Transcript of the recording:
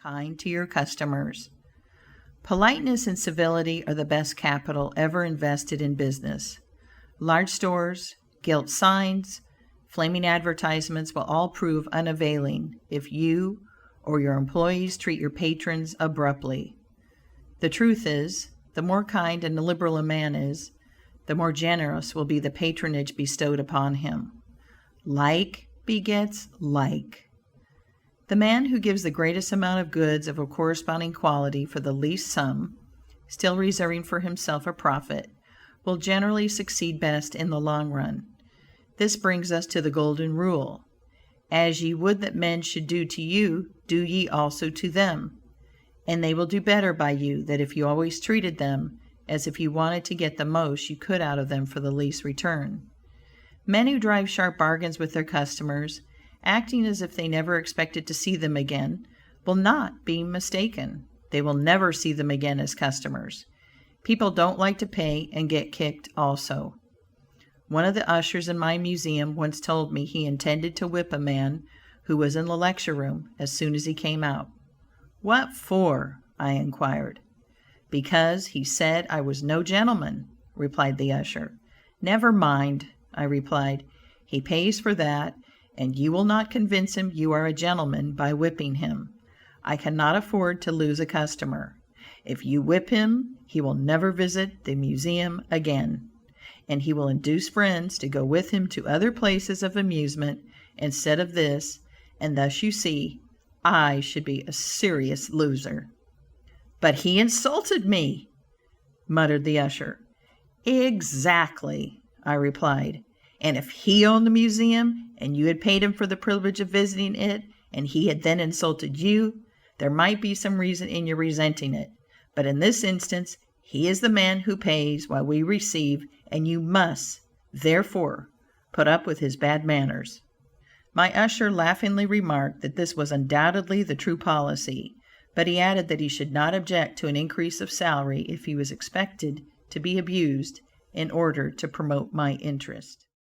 kind to your customers. Politeness and civility are the best capital ever invested in business. Large stores, gilt signs, flaming advertisements will all prove unavailing if you or your employees treat your patrons abruptly. The truth is, the more kind and liberal a man is, the more generous will be the patronage bestowed upon him. Like begets like. The man who gives the greatest amount of goods of a corresponding quality for the least sum, still reserving for himself a profit, will generally succeed best in the long run. This brings us to the golden rule: as ye would that men should do to you, do ye also to them. And they will do better by you than if you always treated them as if you wanted to get the most you could out of them for the least return. Men who drive sharp bargains with their customers, acting as if they never expected to see them again, will not be mistaken. They will never see them again as customers. People don't like to pay and get kicked also. One of the ushers in my museum once told me he intended to whip a man who was in the lecture room as soon as he came out. "What for?" I inquired. "Because he said I was no gentleman," replied the usher. "Never mind," I replied. "He pays for that, and you will not convince him you are a gentleman by whipping him. I cannot afford to lose a customer. If you whip him, he will never visit the museum again, and he will induce friends to go with him to other places of amusement instead of this, and thus you see I should be a serious loser." "But he insulted me," muttered the usher. "Exactly," I replied. "And if he owned the museum, and you had paid him for the privilege of visiting it, and he had then insulted you, there might be some reason in your resenting it. But in this instance, he is the man who pays while we receive, and you must, therefore, put up with his bad manners." My usher laughingly remarked that this was undoubtedly the true policy, but he added that he should not object to an increase of salary if he was expected to be abused in order to promote my interest.